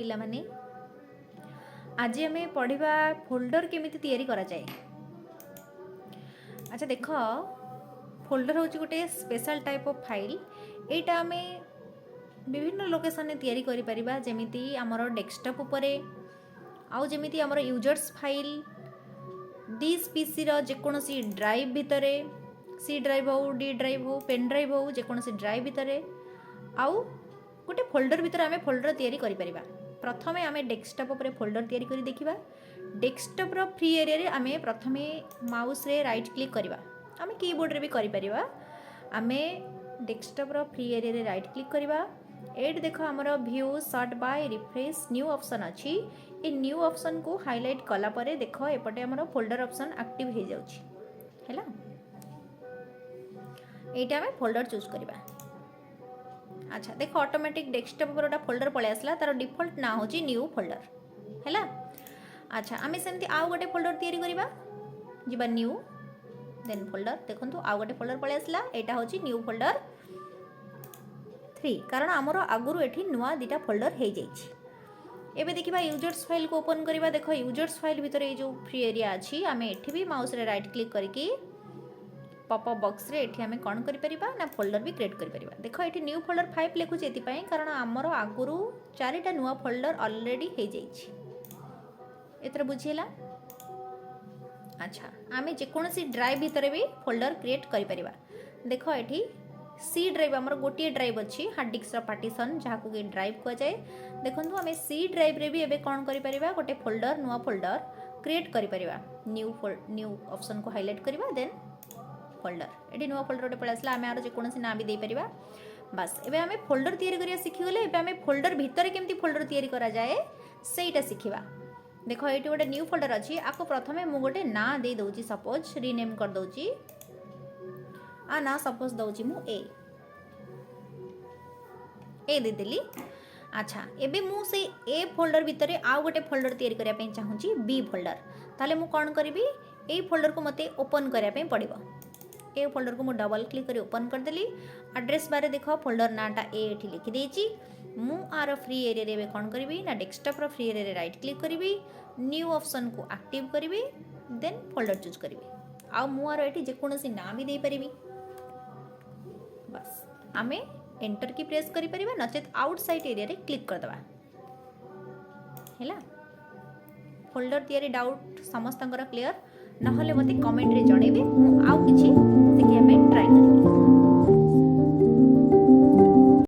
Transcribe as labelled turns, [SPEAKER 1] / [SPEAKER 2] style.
[SPEAKER 1] पिला माने आज आम पढ़ा फोल्डर केमिति तैयारी करा जाए। अच्छा देख फोल्डर हूँ गोटे स्पेशल टाइप ऑफ फाइल एटा आम विभिन्न लोकेशन में तैयारी करि परिबा जेमिति हमर डेस्कटॉप उपरे आउ जेमिति हमर यूजर्स फाइल दिस पीसी रो जेकोसी ड्राइव भितरे सी ड्राइव हो डी ड्राइव हो पेन ड्राइव हो जेकोसी ड्राइव भितरे आउ गोटे फोल्डर भितर आम फोल्डर तैयारी करि परिबा। प्रथमे आम डेस्कटॉप उपरे फोल्डर तैयारी करि देखिबा। डेस्कटॉप रो फ्री एरिया रे आम प्रथमे माउस रे राइट क्लिक करबा। आम कीबोर्ड रे भी करि परिबा। आम डेस्कटॉप रो फ्री एरिया रे राइट क्लिक करबा। एट देखो हमर view sort by refresh new option अछि। ए न्यू ऑप्शन को हाईलाइट कला परे देखो एपटे हमर फोल्डर ऑप्शन एक्टिव हो जाउछि हैला। एटा आम फोल्डर चूज करबा। अच्छा देखो ऑटोमेटिक डेस्कटॉप पर गोटा फोल्डर पळे आसला तार डिफॉल्ट ना होची न्यू फोल्डर हैला। अच्छा आम सेमती आउ गोटे फोल्डर तैयारी करबा जिबा न्यू देन फोल्डर देखंतु आउ गोटे फोल्डर पळे आसला एटा होची न्यू फोल्डर 3 कारण हमर आगुरु एठी नुवा दिटा फोल्डर हे जाइछि। एबे देखिबा यूजर्स फाइल को ओपन करबा। देखो यूजर्स फाइल भितर ए जो फ्री एरिया अछि आम एठी भी माउस रे राइट क्लिक करके पॉपअप बॉक्स रे एठी आमे कोन करि परिबा ना फोल्डर भी क्रिएट करि परिबा। देखो एठी न्यू फोल्डर 5 लिखु जेति पई कारण हमर आगुरु चारिटा नुवा फोल्डर ऑलरेडी हे जाइछि। एतर बुझियला। अच्छा आमे जे कोनसी ड्राइव भितर भी फोल्डर क्रिएट करि परिबा। देखो एठी सी ड्राइव हमर गोटिए ड्राइव अछि हार्ड डिस्क रो पार्टीशन जहाको कि ड्राइव को जाय। देखंतु आमे सी ड्राइव रे भी एबे कोन करि परिबा गोटे फोल्डर नुवा फोल्डर क्रिएट करि परिबा। न्यू ऑप्शन को हाईलाइट करबा देन फोल्डर एटी नुआ फोल्डर गोटे पळे आसला आमे आरो जे कोनसी नाम भी दे परिबा। बस एबे आमे फोल्डर तैयारी करिया सिखि गेले। एबे आमे फोल्डर भितर केमती फोल्डर तैयारी करा जाए सेटा सिखिबा। देखो एटी गोटे न्यू फोल्डर अछि आको प्रथमे मु गोटे ना दे दउची सपोज रीनेम कर दउची आ ना सपोज दउची मु ए दे देली। अच्छा एबे मु से ए फोल्डर भितरे आउ गोटे फोल्डर तैयारी करिया पे चाहूची बी फोल्डर ताले मु कोन करबी ए फोल्डर को मते ओपन करिया पे पड़िबो। ए फोल्डर को मु डबल क्लिक करी ओपन कर देली। एड्रेस बारे देखो फोल्डर नाटा ए एठी लिखि देची। मु आर फ्री एरिया रे कोन करबी ना डेस्कटॉप रो फ्री एरिया रे राइट क्लिक करबी न्यू ऑप्शन को एक्टिव करबी देन फोल्डर चूज करबी आ मु आर एठी जे कोनसी नाम भी दे परिबी। बस आमे एंटर की प्रेस करि परिबा नचेत आउटसाइड एरिया रे क्लिक कर दबा हैला। फोल्डर तैयारी डाउट समस्तंकर क्लियर नहले मते कमेंट रे जणेबे मु आउ किछि सिखिया पे ट्राई करिबी।